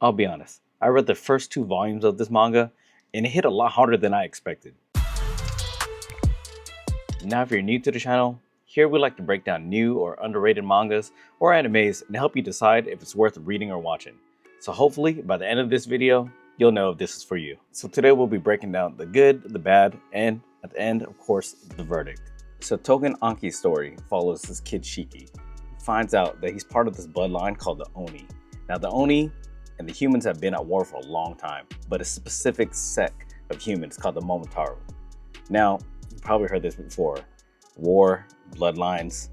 I'll be honest, I read the first 2 volumes of this manga, and it hit a lot harder than I expected. Now if you're new to the channel, here we like to break down new or underrated mangas or animes and help you decide if it's worth reading or watching. So hopefully by the end of this video, you'll know if this is for you. So today we'll be breaking down the good, the bad, and at the end, of course, the verdict. So Tougen Anki's story follows this kid Shiki, who finds out that he's part of this bloodline called the Oni. Now the Oni and the humans have been at war for a long time, but a specific sect of humans called the Momotaro. Now, you probably heard this before. War, bloodlines,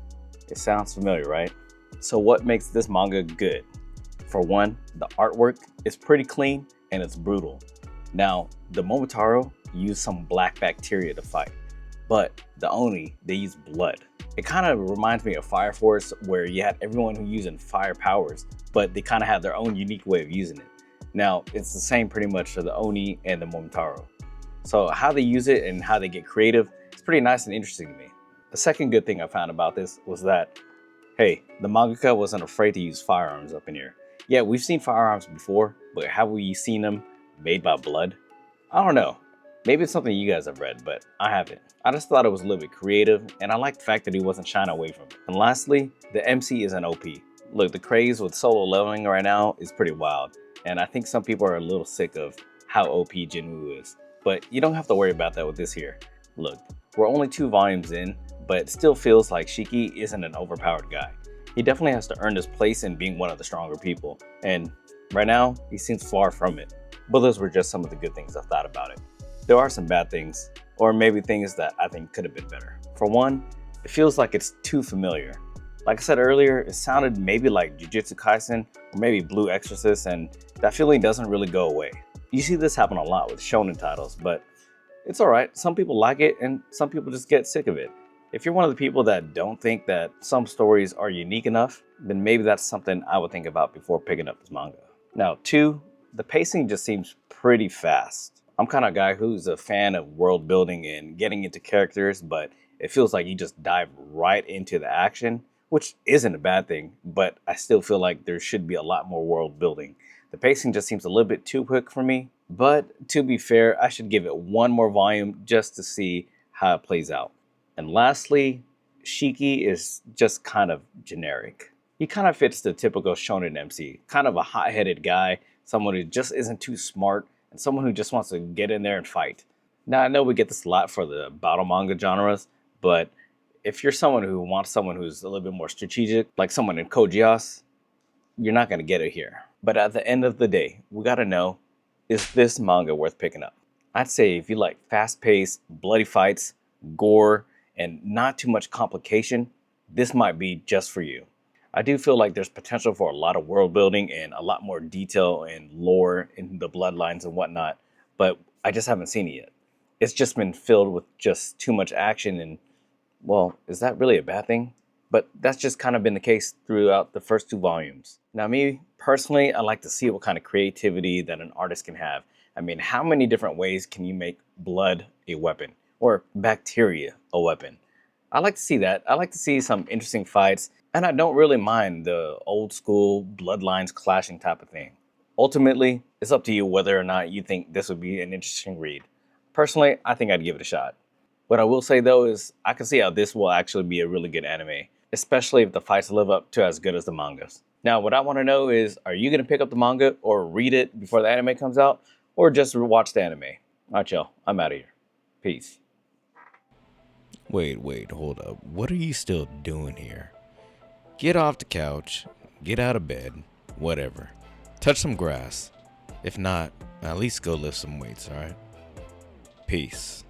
it sounds familiar, right? So what makes this manga good? For one, the artwork is pretty clean and it's brutal. Now, the Momotaro use some black bacteria to fight, but the Oni, they use blood. It kind of reminds me of Fire Force, where you had everyone who using fire powers, but they kind of have their own unique way of using it. Now, it's the same pretty much for the Oni and the Momotaro. So how they use it and how they get creative, it's pretty nice and interesting to me. The second good thing I found about this was that, hey, the mangaka wasn't afraid to use firearms up in here. Yeah, we've seen firearms before, but have we seen them made by blood? I don't know. Maybe it's something you guys have read, but I haven't. I just thought it was a little bit creative, and I liked the fact that he wasn't shying away from it. And lastly, the MC is an OP. Look, the craze with solo leveling right now is pretty wild, and I think some people are a little sick of how OP Jinwoo is. But you don't have to worry about that with this here. Look, we're only 2 volumes in, but it still feels like Shiki isn't an overpowered guy. He definitely has to earn his place in being one of the stronger people, and right now, he seems far from it. But those were just some of the good things I thought about it. There are some bad things, or maybe things that I think could have been better. For one, it feels like it's too familiar. Like I said earlier, it sounded maybe like Jujutsu Kaisen or maybe Blue Exorcist, and that feeling doesn't really go away. You see this happen a lot with shonen titles, but it's alright. Some people like it and some people just get sick of it. If you're one of the people that don't think that some stories are unique enough, then maybe that's something I would think about before picking up this manga. Now, 2, the pacing just seems pretty fast. I'm kind of a guy who's a fan of world building and getting into characters, but it feels like you just dive right into the action, which isn't a bad thing, but I still feel like there should be a lot more world building. The pacing just seems a little bit too quick for me, but to be fair, I should give it 1 more volume just to see how it plays out. And lastly, Shiki is just kind of generic. He kind of fits the typical shonen MC, kind of a hot-headed guy, someone who just isn't too smart, and someone who just wants to get in there and fight. Now, I know we get this a lot for the battle manga genres, but if you're someone who wants someone who's a little bit more strategic, like someone in Code Geass, you're not going to get it here. But at the end of the day, we got to know, is this manga worth picking up? I'd say if you like fast-paced, bloody fights, gore, and not too much complication, this might be just for you. I do feel like there's potential for a lot of world building and a lot more detail and lore in the bloodlines and whatnot, but I just haven't seen it yet. It's just been filled with just too much action, and well, is that really a bad thing? But that's just kind of been the case throughout the first 2 volumes. Now me, personally, I like to see what kind of creativity that an artist can have. I mean, how many different ways can you make blood a weapon or bacteria a weapon? I like to see that. I like to see some interesting fights, and I don't really mind the old school bloodlines clashing type of thing. Ultimately, it's up to you whether or not you think this would be an interesting read. Personally, I think I'd give it a shot. What I will say though is I can see how this will actually be a really good anime, especially if the fights live up to as good as the mangas. Now, what I want to know is, are you going to pick up the manga or read it before the anime comes out, or just watch the anime? Alright, y'all, I'm out of here. Peace. Wait, hold up. What are you still doing here? Get off the couch, get out of bed, whatever. Touch some grass. If not, at least go lift some weights, alright? Peace.